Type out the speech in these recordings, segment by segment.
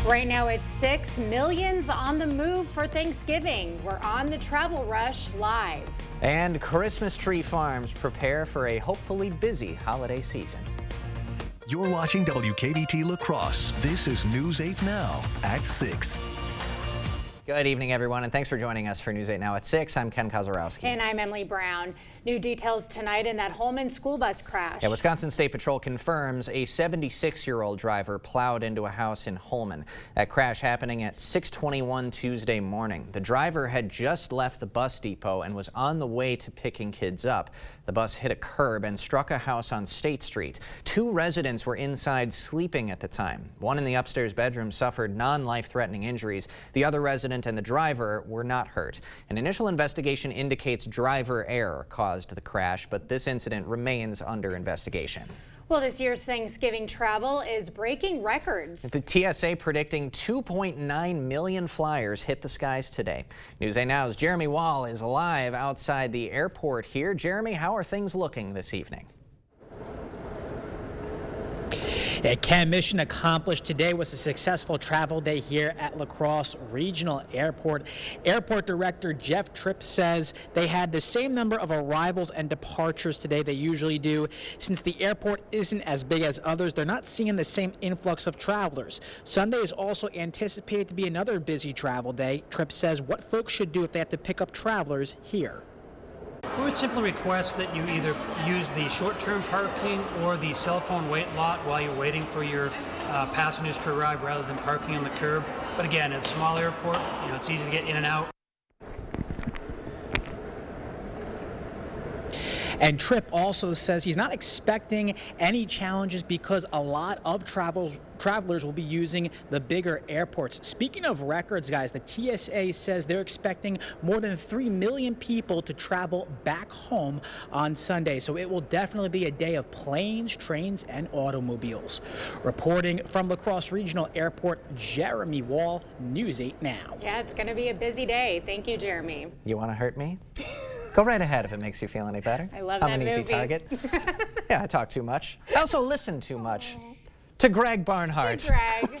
Right now it's 6 millions on the move for Thanksgiving. We're on the Travel Rush live. And Christmas tree farms prepare for a hopefully busy holiday season. You're watching WKBT La Crosse. This is News 8 Now at 6. Good evening, everyone, and thanks for joining us for News 8 Now at 6. I'm Ken Kozarowski. And I'm Emily Brown. New details tonight in that Holmen school bus crash. Yeah, Wisconsin State Patrol confirms a 76-year-old driver plowed into a house in Holmen. That crash happening at 6:21 Tuesday morning. The driver had just left the bus depot and was on the way to picking kids up. The bus hit a curb and struck a house on State Street. Two residents were inside sleeping at the time. One in the upstairs bedroom suffered non-life-threatening injuries. The other resident and the driver were not hurt. An initial investigation indicates driver error caused the crash, but this incident remains under investigation. Well, this year's Thanksgiving travel is breaking records. The TSA predicting 2.9 million flyers hit the skies today. News 8 Now's Jeremy Wall is live outside the airport here. Jeremy, how are things looking this evening? Ken, mission accomplished. Today was a successful travel day here at La Crosse Regional Airport. Airport Director Jeff Tripp says they had the same number of arrivals and departures today they usually do. Since the airport isn't as big as others, they're not seeing the same influx of travelers. Sunday is also anticipated to be another busy travel day. Tripp says what folks should do if they have to pick up travelers here. We would simply request that you either use the short-term parking or the cell phone wait lot while you're waiting for your passengers to arrive rather than parking on the curb. But again, it's a small airport, it's easy to get in and out. And Tripp also says he's not expecting any challenges because a lot of travelers will be using the bigger airports. Speaking of records, guys, the TSA says they're expecting more than 3 million people to travel back home on Sunday. So it will definitely be a day of planes, trains, and automobiles. Reporting from La Crosse Regional Airport, Jeremy Wall, News 8 Now. Yeah, it's going to be a busy day. Thank you, Jeremy. You want to hurt me? Go right ahead if it makes you feel any better. I love I'm that an easy movie. target. Yeah, I talk too much. I also listen too much. To Greg Barnhart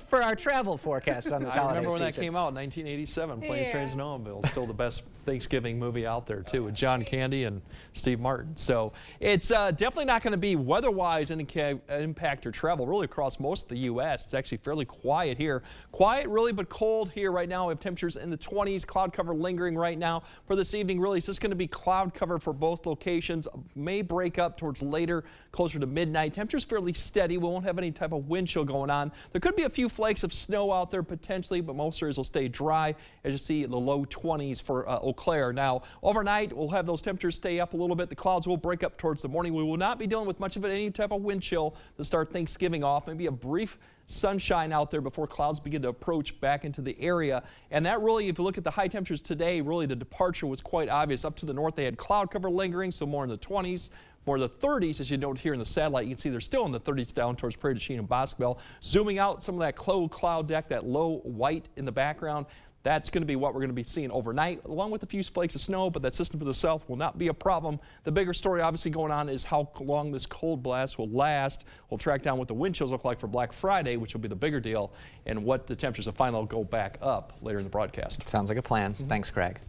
for our travel forecast on this holiday season. I remember when that came out in 1987, Planes, Trains, and Automobiles. Still the best Thanksgiving movie out there, too, with John Candy and Steve Martin. So it's definitely not going to be weather-wise impact or travel really across most of the U.S. It's actually fairly quiet here. Quiet, really, but cold here right now. We have temperatures in the 20s, cloud cover lingering right now. For this evening, really, it's just going to be cloud cover for both locations. May break up towards later, closer to midnight. Temperatures fairly steady. We won't have any type of wind chill going on. There could be a few flakes of snow out there potentially, but most areas will stay dry. As you see, the low 20s for Eau Claire. Now, overnight, we'll have those temperatures stay up a little bit. The clouds will break up towards the morning. We will not be dealing with much of any type of wind chill to start Thanksgiving off. Maybe a brief sunshine out there before clouds begin to approach back into the area. And that really, if you look at the high temperatures today, really the departure was quite obvious. Up to the north, they had cloud cover lingering, so more in the 20s. More the 30s, as you note here in the satellite. You can see they're still in the 30s down towards Prairie du Chien and Bosqueville. Zooming out some of that cloud deck, that low white in the background, that's going to be what we're going to be seeing overnight, along with a few flakes of snow, but that system to the south will not be a problem. The bigger story obviously going on is how long this cold blast will last. We'll track down what the wind chills look like for Black Friday, which will be the bigger deal, and what the temperatures will finally go back up later in the broadcast. Sounds like a plan. Thanks, Greg.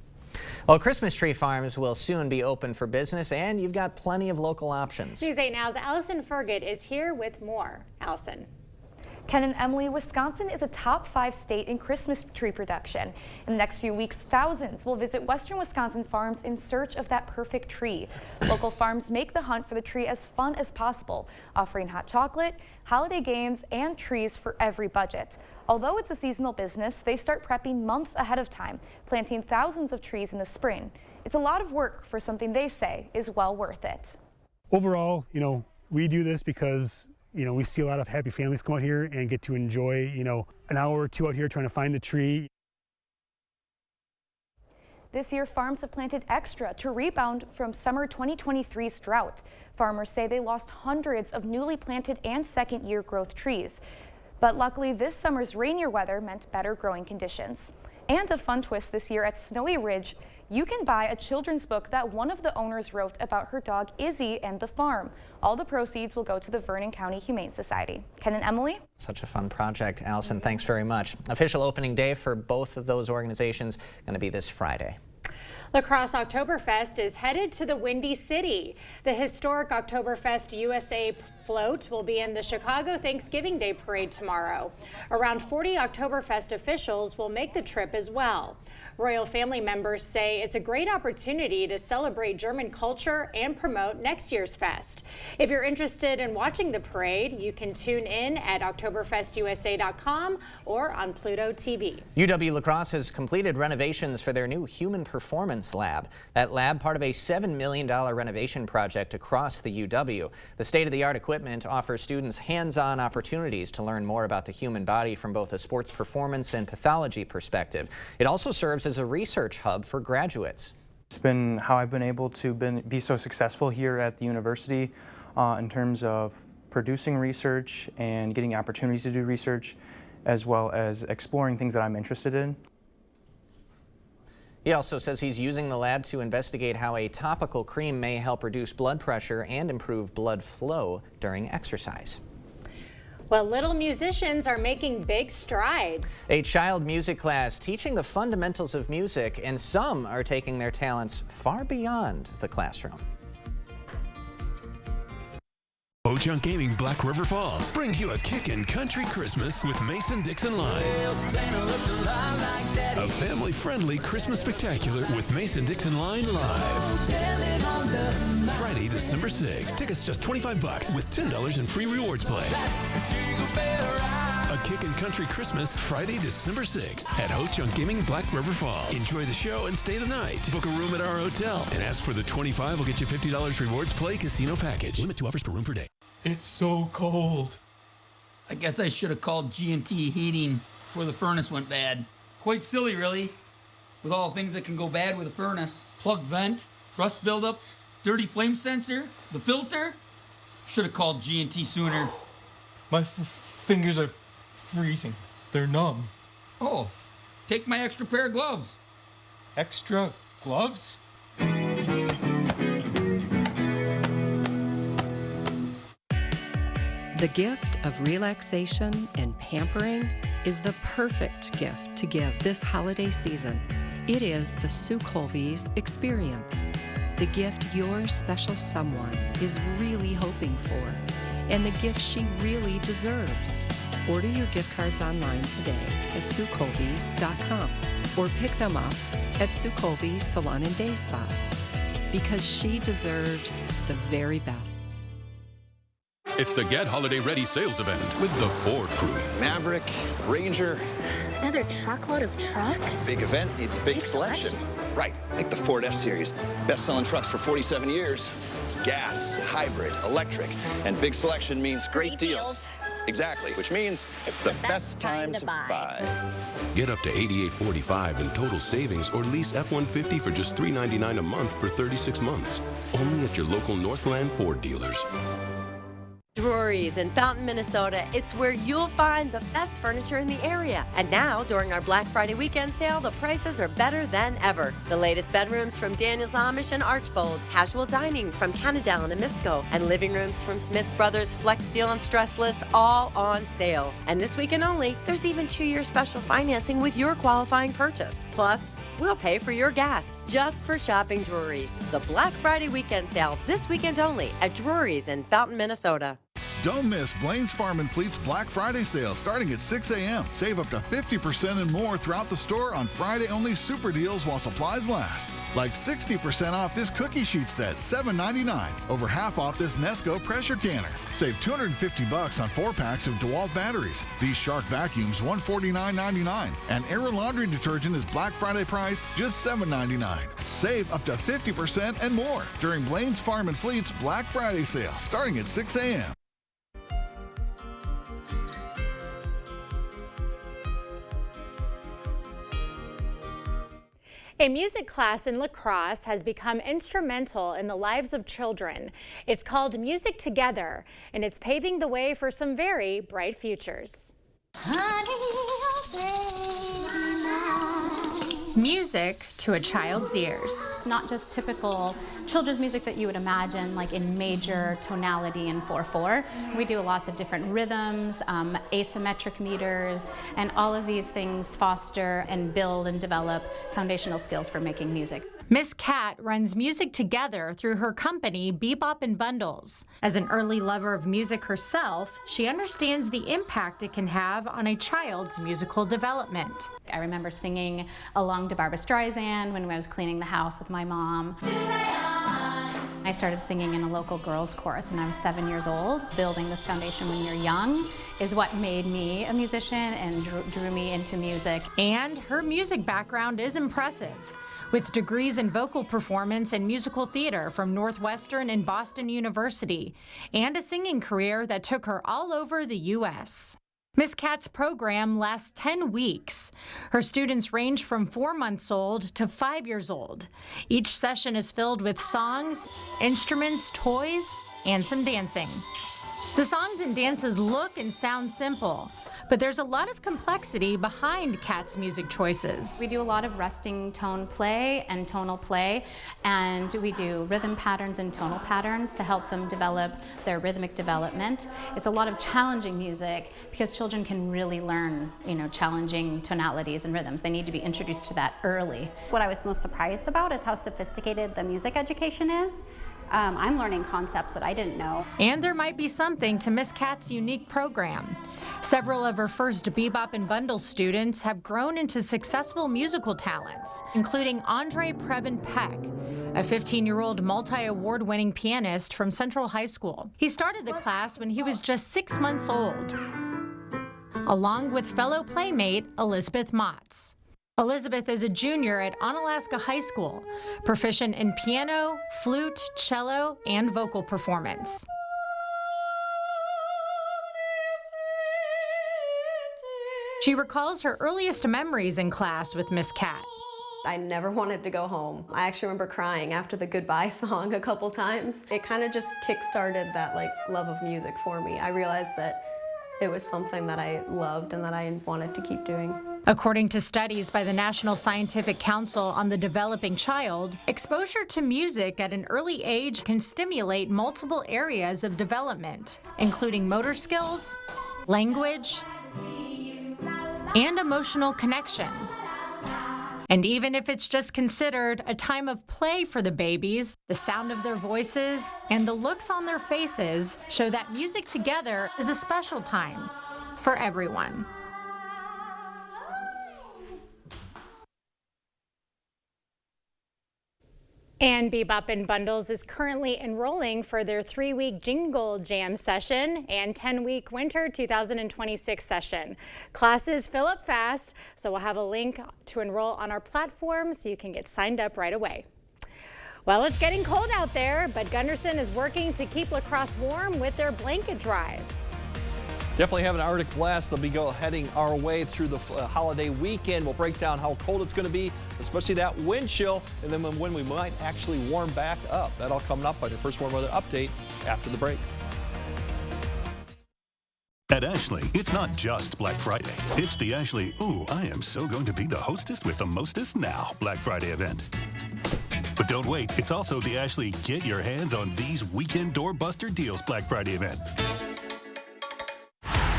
Well, Christmas tree farms will soon be open for business, and you've got plenty of local options. News 8 Now's Allison Fergut is here with more. Allison. Ken and Emily, Wisconsin is a top 5 state in Christmas tree production. In the next few weeks, thousands will visit western Wisconsin farms in search of that perfect tree. Local farms make the hunt for the tree as fun as possible, offering hot chocolate, holiday games, and trees for every budget. Although it's a seasonal business, they start prepping months ahead of time, planting thousands of trees in the spring. It's a lot of work for something they say is well worth it. Overall, we do this because we see a lot of happy families come out here and get to enjoy, an hour or two out here trying to find the tree. This year, farms have planted extra to rebound from summer 2023's drought. Farmers say they lost hundreds of newly planted and second-year growth trees. But luckily, this summer's rainier weather meant better growing conditions. And a fun twist this year at Snowy Ridge, you can buy a children's book that one of the owners wrote about her dog Izzy and the farm. All the proceeds will go to the Vernon County Humane Society. Ken and Emily? Such a fun project. Allison, thanks very much. Official opening day for both of those organizations going to be this Friday. La Crosse Oktoberfest is headed to the Windy City. The historic Oktoberfest USA float will be in the Chicago Thanksgiving Day Parade tomorrow. Around 40 Oktoberfest officials will make the trip as well. Royal family members say it's a great opportunity to celebrate German culture and promote next year's fest. If you're interested in watching the parade, you can tune in at OktoberfestUSA.com or on Pluto TV. UW La Crosse has completed renovations for their new Human Performance Lab. That lab, part of a $7 million renovation project across the UW. The state-of-the-art equipment offers students hands-on opportunities to learn more about the human body from both a sports performance and pathology perspective. It also serves as a research hub for graduates. It's been how I've been able to be so successful here at the university in terms of producing research and getting opportunities to do research, as well as exploring things that I'm interested in. He also says he's using the lab to investigate how a topical cream may help reduce blood pressure and improve blood flow during exercise. Well, little musicians are making big strides. A child music class teaching the fundamentals of music, and some are taking their talents far beyond the classroom. Ho-Chunk Gaming Black River Falls brings you a kickin' country Christmas with Mason-Dixon Line. A family-friendly Christmas spectacular with Mason-Dixon Line Live. Friday, December 6th. Tickets just $25 with $10 in free rewards play. A kickin' country Christmas Friday, December 6th at Ho-Chunk Gaming Black River Falls. Enjoy the show and stay the night. Book a room at our hotel and ask for the $25 will get you $50 rewards play casino package. Limit 2 offers per room per day. It's so cold. I guess I should have called G&T Heating before the furnace went bad. Quite silly, really, with all the things that can go bad with a furnace. Plug vent, rust buildup, dirty flame sensor, the filter. Should have called G&T sooner. My fingers are freezing. They're numb. Oh, take my extra pair of gloves. Extra gloves? The gift of relaxation and pampering is the perfect gift to give this holiday season. It is the Sue Colby's experience, the gift your special someone is really hoping for, and the gift she really deserves. Order your gift cards online today at SueColby's.com or pick them up at Sue Colby's Salon and Day Spa, because she deserves the very best. It's the Get Holiday Ready sales event with the Ford crew. Maverick, Ranger. Another truckload of trucks? Big event needs a big selection. Right, like the Ford F-Series. Best-selling trucks for 47 years. Gas, hybrid, electric, and big selection means great deals. Exactly, which means it's the best time to buy. Get up to $88.45 in total savings or lease F-150 for just $399 a month for 36 months. Only at your local Northland Ford dealers. Drury's in Fountain, Minnesota. It's where you'll find the best furniture in the area. And now, during our Black Friday weekend sale, the prices are better than ever. The latest bedrooms from Daniels Amish and Archbold, casual dining from Canadell and Amisco, and living rooms from Smith Brothers, Flex Steel and Stressless, all on sale. And this weekend only, there's even 2-year special financing with your qualifying purchase. Plus, we'll pay for your gas just for shopping Drury's. The Black Friday weekend sale this weekend only at Drury's in Fountain, Minnesota. Don't miss Blaine's Farm and Fleet's Black Friday sale starting at 6 a.m. Save up to 50% and more throughout the store on Friday-only super deals while supplies last. Like 60% off this cookie sheet set, $7.99. Over half off this Nesco pressure canner. Save $250 on 4 packs of DeWalt batteries. These Shark vacuums, $149.99. And Air laundry detergent is Black Friday priced just $7.99. Save up to 50% and more during Blaine's Farm and Fleet's Black Friday sale starting at 6 a.m. A music class in La Crosse has become instrumental in the lives of children. It's called Music Together, and it's paving the way for some very bright futures. Music to a child's ears. It's not just typical children's music that you would imagine, like in major tonality and 4/4. We do lots of different rhythms, asymmetric meters, and all of these things foster and build and develop foundational skills for making music. Miss Cat runs Music Together through her company, Bebop and Bundles. As an early lover of music herself, she understands the impact it can have on a child's musical development. I remember singing along to Barbra Streisand when I was cleaning the house with my mom. I started singing in a local girls' chorus when I was 7 years old. Building this foundation when you're young is what made me a musician and drew me into music. And her music background is impressive. With degrees in vocal performance and musical theater from Northwestern and Boston University, and a singing career that took her all over the U.S. Miss Cat's program lasts 10 weeks. Her students range from 4 months old to 5 years old. Each session is filled with songs, instruments, toys, and some dancing. The songs and dances look and sound simple, but there's a lot of complexity behind Cat's music choices. We do a lot of resting tone play and tonal play, and we do rhythm patterns and tonal patterns to help them develop their rhythmic development. It's a lot of challenging music because children can really learn, challenging tonalities and rhythms. They need to be introduced to that early. What I was most surprised about is how sophisticated the music education is. I'm learning concepts that I didn't know. And there might be something to Miss Cat's unique program. Several of her first Bebop and Bundles students have grown into successful musical talents, including Andre Previn Peck, a 15-year-old multi-award-winning pianist from Central High School. He started the class when he was just 6 months old, along with fellow playmate Elizabeth Motz. Elizabeth is a junior at Onalaska High School, proficient in piano, flute, cello, and vocal performance. She recalls her earliest memories in class with Miss Cat. I never wanted to go home. I actually remember crying after the goodbye song a couple times. It kind of just kick-started that love of music for me. I realized that it was something that I loved and that I wanted to keep doing. According to studies by the National Scientific Council on the Developing Child, exposure to music at an early age can stimulate multiple areas of development, including motor skills, language, and emotional connection. And even if it's just considered a time of play for the babies, the sound of their voices and the looks on their faces show that Music Together is a special time for everyone. And Bebop and Bundles is currently enrolling for their 3-week Jingle Jam session and 10-week Winter 2026 session. Classes fill up fast, so we'll have a link to enroll on our platform so you can get signed up right away. Well, it's getting cold out there, but Gunderson is working to keep La Crosse warm with their blanket drive. Definitely have an Arctic blast. They'll be heading our way through the holiday weekend. We'll break down how cold it's going to be, especially that wind chill, and then when we might actually warm back up. That all coming up on your first warm weather update after the break. At Ashley, it's not just Black Friday. It's the Ashley, ooh, I am so going to be the hostess with the mostest now Black Friday event. But don't wait. It's also the Ashley Get Your Hands on These Weekend Doorbuster Deals Black Friday event.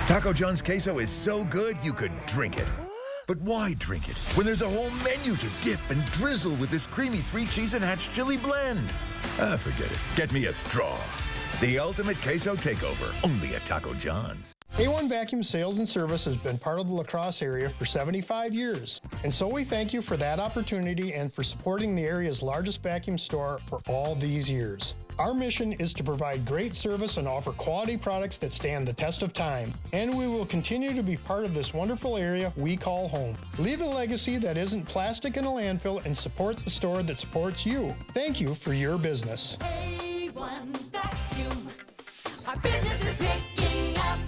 Taco John's queso is so good you could drink it. But why drink it when there's a whole menu to dip and drizzle with this creamy 3-cheese and hatch chili blend? Forget it. Get me a straw. The ultimate queso takeover, only at Taco John's. A1 Vacuum Sales and Service has been part of the La Crosse area for 75 years. And so we thank you for that opportunity and for supporting the area's largest vacuum store for all these years. Our mission is to provide great service and offer quality products that stand the test of time. And we will continue to be part of this wonderful area we call home. Leave a legacy that isn't plastic in a landfill and support the store that supports you. Thank you for your business. A1 Vacuum. Our business is picking up.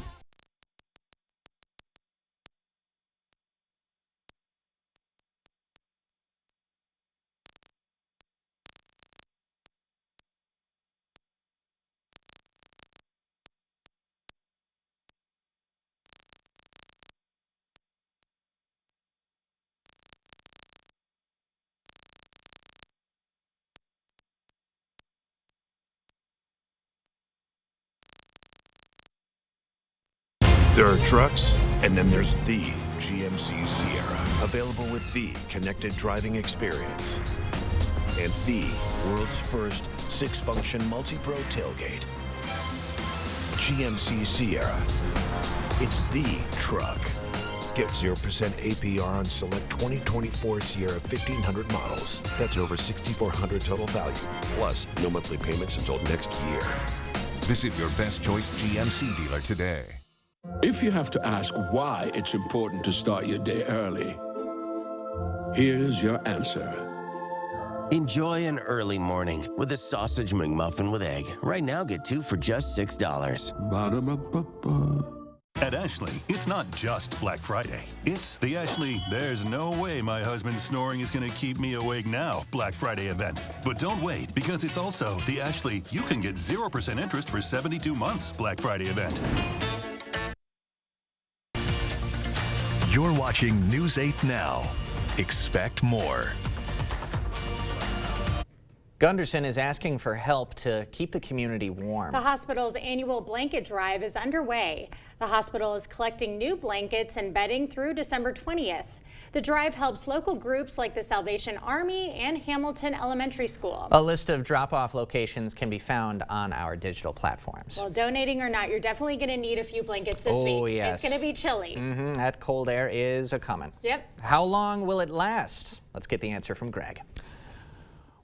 There are trucks, and then there's the GMC Sierra, available with the connected driving experience and the world's first 6-function multi-pro tailgate. GMC Sierra. It's the truck. Get 0% APR on select 2024 Sierra 1500 models. That's over $6,400 total value. Plus, no monthly payments until next year. Visit your best choice GMC dealer today. If you have to ask why it's important to start your day early, here's your answer. Enjoy an early morning with a sausage McMuffin with egg. Right now, get 2 for just $6. Ba-da-ba-ba-ba. At Ashley, it's not just Black Friday. It's the Ashley, there's no way my husband's snoring is going to keep me awake now Black Friday event. But don't wait, because it's also the Ashley, you can get 0% interest for 72 months Black Friday event. You're watching News 8 Now. Expect more. Gunderson is asking for help to keep the community warm. The hospital's annual blanket drive is underway. The hospital is collecting new blankets and bedding through December 20th. The drive helps local groups like the Salvation Army and Hamilton Elementary School. A list of drop-off locations can be found on our digital platforms. Well, donating or not, you're definitely going to need a few blankets this week. Oh, yes. It's going to be chilly. That cold air is a-coming. Yep. How long will it last? Let's get the answer from Greg.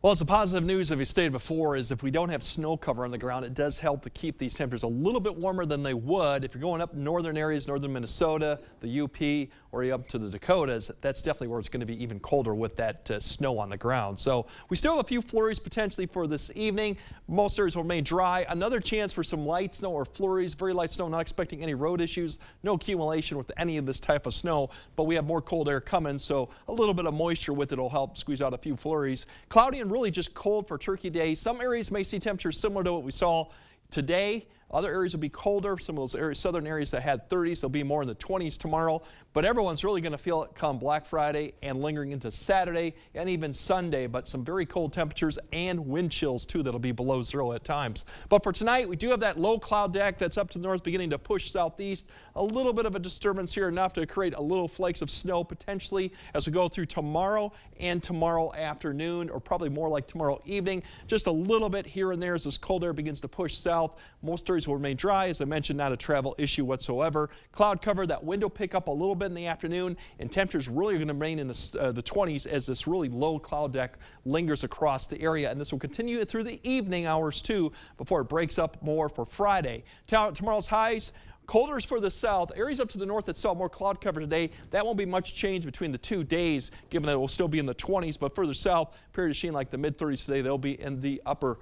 Well, it's the positive news, as we stated before, is if we don't have snow cover on the ground, it does help to keep these temperatures a little bit warmer than they would. If you're going up northern areas, northern Minnesota, the UP, or up to the Dakotas, that's definitely where it's going to be even colder with that snow on the ground. So we still have a few flurries potentially for this evening. Most areas will remain dry. Another chance for some light snow or flurries, very light snow, not expecting any road issues, no accumulation with any of this type of snow, but we have more cold air coming, so a little bit of moisture with it will help squeeze out a few flurries. Cloudy and really just cold for Turkey Day. Some areas may see temperatures similar to what we saw today. Other areas will be colder. Some of those areas, southern areas that had 30s, they'll be more in the 20s tomorrow. But everyone's really going to feel it come Black Friday and lingering into Saturday and even Sunday. But some very cold temperatures and wind chills, too, that'll be below 0 at times. But for tonight, we do have that low cloud deck that's up to the north beginning to push southeast. A little bit of a disturbance here, enough to create a little flakes of snow potentially as we go through tomorrow and tomorrow afternoon, or probably more like tomorrow evening. Just a little bit here and there as this cold air begins to push south. Most areas will remain dry. As I mentioned, not a travel issue whatsoever. Cloud cover, that wind will pick up a little bit in the afternoon, and temperatures really are going to remain in the 20s as this really low cloud deck lingers across the area, and this will continue through the evening hours too before it breaks up more for Friday. Tomorrow's highs, colder for the south. Areas up to the north that saw more cloud cover today, that won't be much change between the 2 days, given that it will still be in the 20s, but further south, period of sheen like the mid-30s today, they'll be in the upper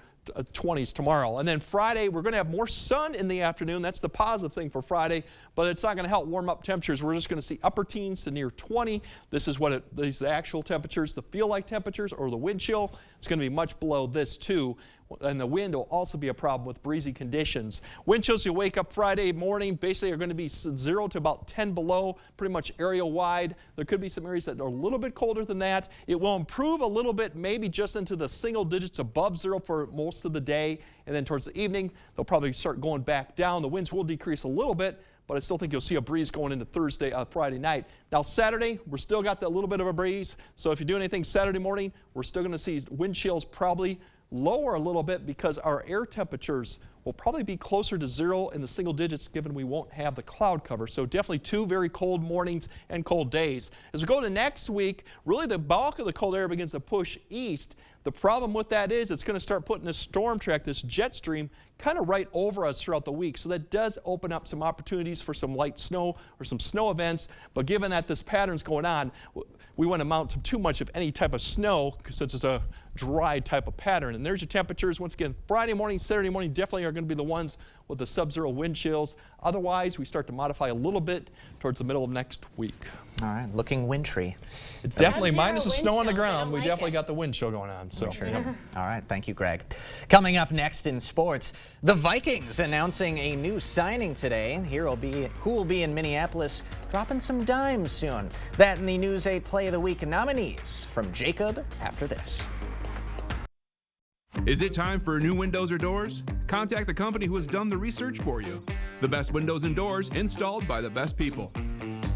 20s tomorrow. And then Friday, we're going to have more sun in the afternoon. That's the positive thing for Friday, but it's not going to help warm up temperatures. We're just going to see upper teens to near 20. This is what these are the actual temperatures, the feel-like temperatures, or the wind chill. It's going to be much below this too. And the wind will also be a problem with breezy conditions. Wind chills, you wake up Friday morning, basically are going to be 0 to about 10 below, pretty much area-wide. There could be some areas that are a little bit colder than that. It will improve a little bit, maybe just into the single digits above 0 for most of the day. And then towards the evening, they'll probably start going back down. The winds will decrease a little bit, but I still think you'll see a breeze going into Friday night. Now Saturday, we're still got that little bit of a breeze. So if you do anything Saturday morning, we're still going to see wind chills probably lower a little bit because our air temperatures will probably be closer to 0 in the single digits given we won't have the cloud cover. So definitely 2 very cold mornings and cold days. As we go to next week, really the bulk of the cold air begins to push east. The problem with that is it's going to start putting this storm track, this jet stream, kind of right over us throughout the week. So that does open up some opportunities for some light snow or some snow events. But given that this pattern's going on, we wouldn't amount to too much of any type of snow since it's a dry type of pattern. And there's your temperatures. Once again, Friday morning, Saturday morning definitely are going to be the ones with the sub-zero wind chills. Otherwise, we start to modify a little bit towards the middle of next week. All right, looking wintry. It's definitely minus the snow on the ground. We definitely got the wind chill going on. So, All right, thank you, Greg. Coming up next in sports, the Vikings announcing a new signing today. Here will be who will be in Minneapolis dropping some dimes soon. That and the News 8 Play of the Week nominees from Jacob after this. Is it time for new windows or doors? Contact the company who has done the research for you. The The best windows and doors installed by the best people.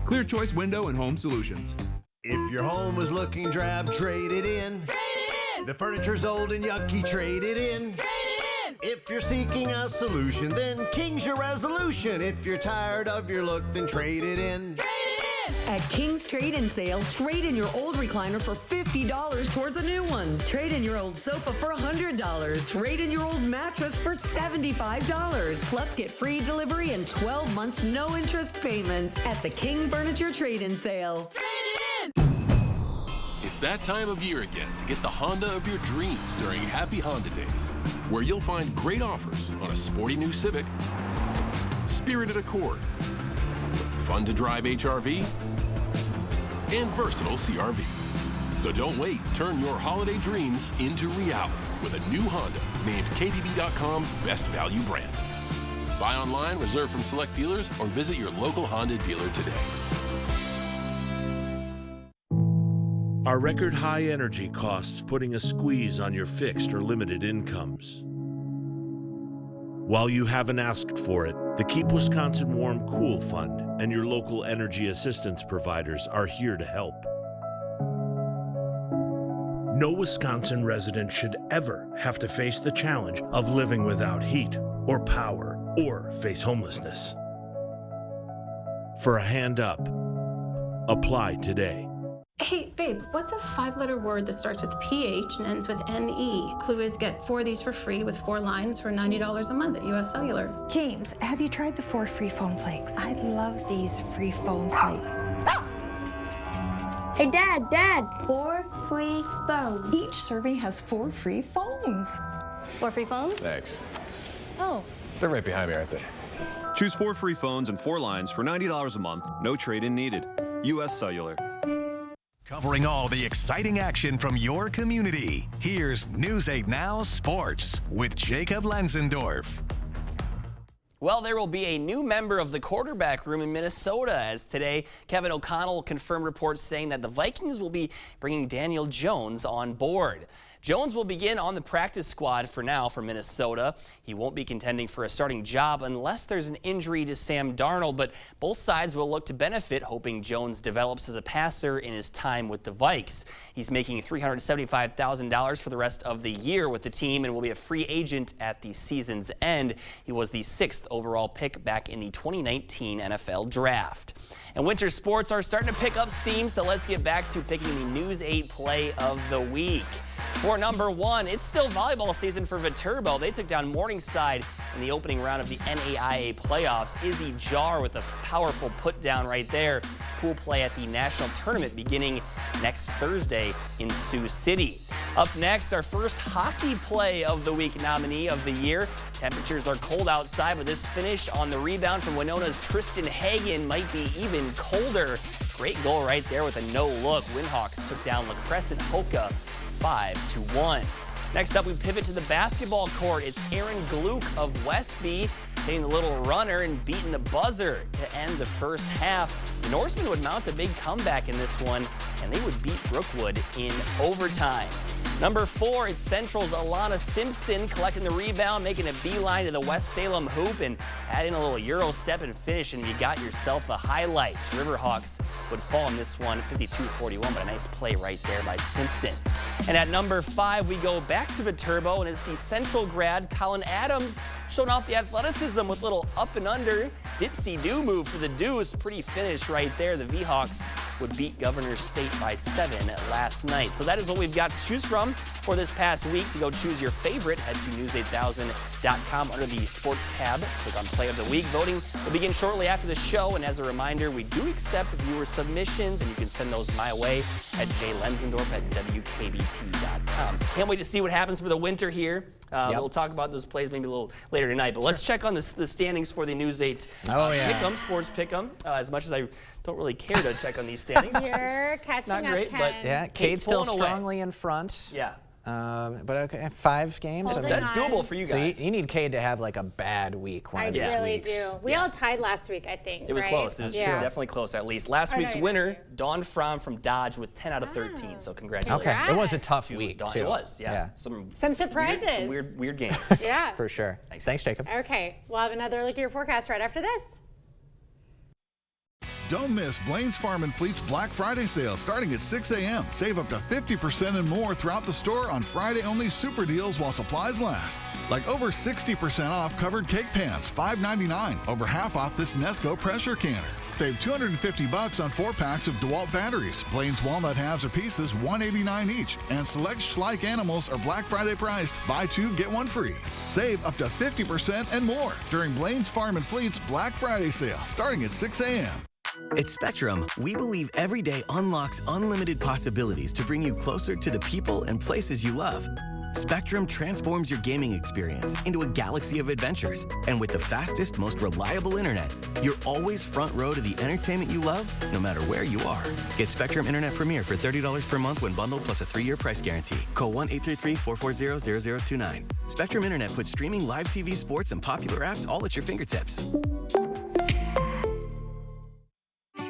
Clear Choice Window and Home Solutions. If your home is looking drab, trade it in. Trade it in. The furniture's old and yucky, trade it in. Trade it in. If you're seeking a solution, then King's your resolution. If you're tired of your look, then trade it in. Trade it in. At King's Trade-In Sale, trade in your old recliner for $50 towards a new one. Trade in your old sofa for $100. Trade in your old mattress for $75. Plus, get free delivery and 12 months no interest payments at the King Furniture Trade-In Sale. Trade it in. It's that time of year again to get the Honda of your dreams during Happy Honda Days, where you'll find great offers on a sporty new Civic, spirited Accord, fun to drive HRV, and versatile CRV. So don't wait, turn your holiday dreams into reality with a new Honda named KBB.com's best value brand. Buy online, reserve from select dealers, or visit your local Honda dealer today. Are record high energy costs putting a squeeze on your fixed or limited incomes? While you haven't asked for it, the Keep Wisconsin Warm Cool Fund and your local energy assistance providers are here to help. No Wisconsin resident should ever have to face the challenge of living without heat or power or face homelessness. For a hand up, apply today. Hey, babe, what's a 5-letter word that starts with PH and ends with NE? Clue is get 4 of these for free with 4 lines for $90 a month at US Cellular. James, have you tried the 4 free foam flakes? I love these free foam flakes. Hey, Dad, 4 free phones. Each serving has 4 free phones. 4 free phones? Thanks. Oh. They're right behind me, aren't they? Choose 4 free phones and 4 lines for $90 a month. No trade-in needed. US Cellular. Covering all the exciting action from your community. Here's News 8 Now Sports with Jacob Lenzendorf. Well, there will be a new member of the quarterback room in Minnesota, as today Kevin O'Connell confirmed reports saying that the Vikings will be bringing Daniel Jones on board. Jones will begin on the practice squad for now for Minnesota. He won't be contending for a starting job unless there's an injury to Sam Darnold, but both sides will look to benefit, hoping Jones develops as a passer in his time with the Vikes. He's making $375,000 for the rest of the year with the team and will be a free agent at the season's end. He was the 6th overall pick back in the 2019 NFL Draft. And winter sports are starting to pick up steam, so let's get back to picking the News 8 play of the week. For number 1, it's still volleyball season for Viterbo. They took down Morningside in the opening round of the NAIA playoffs. Izzy Jar with a powerful put down right there. Pool play at the national tournament beginning next Thursday in Sioux City. Up next, our first hockey play of the week nominee of the year. Temperatures are cold outside, but this finish on the rebound from Winona's Tristan Hagen might be even colder. Great goal right there with a no-look. Windhawks took down La Crescent Polka 5-1. Next up, we pivot to the basketball court. It's Aaron Gluck of Westby hitting the little runner and beating the buzzer to end the first half. The Norsemen would mount a big comeback in this one, and they would beat Brookwood in overtime. Number 4, it's Central's Alana Simpson collecting the rebound, making a beeline to the West Salem hoop and adding a little Euro step and finish, and you got yourself a highlight. Riverhawks would fall in this one 52-41, but a nice play right there by Simpson. And at number 5, we go back to Viterbo, and it's the Central grad Colin Adams showing off the athleticism with little up and under dipsy-do move for the deuce. Pretty finish right there. The V-Hawks would beat Governor State by 7 last night. So that is what we've got to choose from for this past week. To go choose your favorite, head to news8000.com under the sports tab. Click on play of the week. Voting will begin shortly after the show. And as a reminder, we do accept viewer submissions, and you can send those my way at jlenzendorf@wkbt.com. So can't wait to see what happens for the winter here. We'll talk about those plays maybe a little later tonight, but let's check on the standings for the News 8 Pick'em, Sports Pick'em. As much as I don't really care to check on these standings. You're catching Not great, up, but yeah, Cade's still strongly in front. Yeah. But okay, 5 games. That's doable for you guys. So you need Cade to have like a bad week. I really do. We all tied last week, I think. It was right? close. It was definitely close, at least. Last week's winner, Dawn Fromm from Dodge with 10 out of 13. So congratulations. Okay, it was a tough week Dawn. too. It was, yeah. Some surprises. Weird games. Yeah. For sure. Thanks, Jacob. Okay, we'll have another look at your forecast right after this. Don't miss Blaine's Farm and Fleet's Black Friday sale starting at 6 a.m. Save up to 50% and more throughout the store on Friday-only super deals while supplies last. Like over 60% off covered cake pans, $5.99. Over half off this Nesco pressure canner. Save $250 on 4 packs of DeWalt batteries. Blaine's walnut halves or pieces, $1.89 each. And select Schleich animals are Black Friday priced. Buy 2, get 1 free. Save up to 50% and more during Blaine's Farm and Fleet's Black Friday sale starting at 6 a.m. At Spectrum, we believe every day unlocks unlimited possibilities to bring you closer to the people and places you love. Spectrum transforms your gaming experience into a galaxy of adventures. And with the fastest, most reliable internet, you're always front row to the entertainment you love, no matter where you are. Get Spectrum Internet Premier for $30 per month when bundled plus a 3-year price guarantee. Call 1-833-440-0029. Spectrum Internet puts streaming live TV, sports, and popular apps all at your fingertips.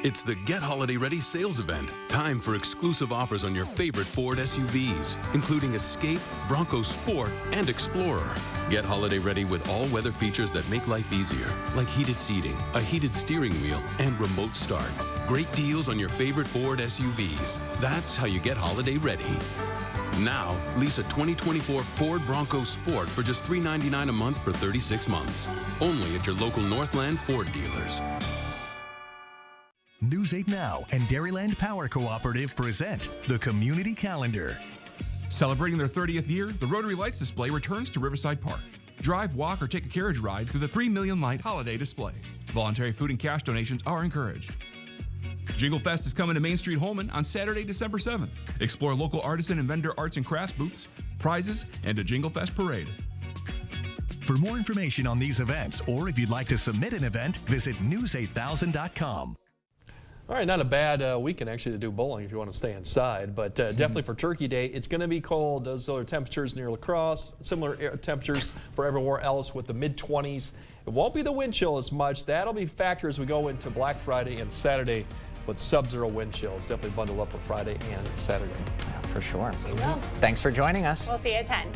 It's the Get Holiday Ready sales event. Time for exclusive offers on your favorite Ford SUVs, including Escape, Bronco Sport, and Explorer. Get holiday ready with all-weather features that make life easier, like heated seating, a heated steering wheel, and remote start. Great deals on your favorite Ford SUVs. That's how you get holiday ready. Now, lease a 2024 Ford Bronco Sport for just $399 a month for 36 months. Only at your local Northland Ford dealers. News 8 Now and Dairyland Power Cooperative present the Community Calendar. Celebrating their 30th year, the Rotary Lights display returns to Riverside Park. Drive, walk, or take a carriage ride through the 3 million light holiday display. Voluntary food and cash donations are encouraged. Jingle Fest is coming to Main Street, Holman on Saturday, December 7th. Explore local artisan and vendor arts and crafts booths, prizes, and a Jingle Fest parade. For more information on these events, or if you'd like to submit an event, visit news8000.com. All right, not a bad weekend actually to do bowling if you want to stay inside, but definitely for Turkey Day, it's going to be cold. Those are temperatures near La Crosse, similar temperatures for everywhere else with the mid-20s. It won't be the wind chill as much. That'll be a factor as we go into Black Friday and Saturday with sub-zero wind chills. Definitely bundle up for Friday and Saturday. Yeah, for sure. Thanks for joining us. We'll see you at 10.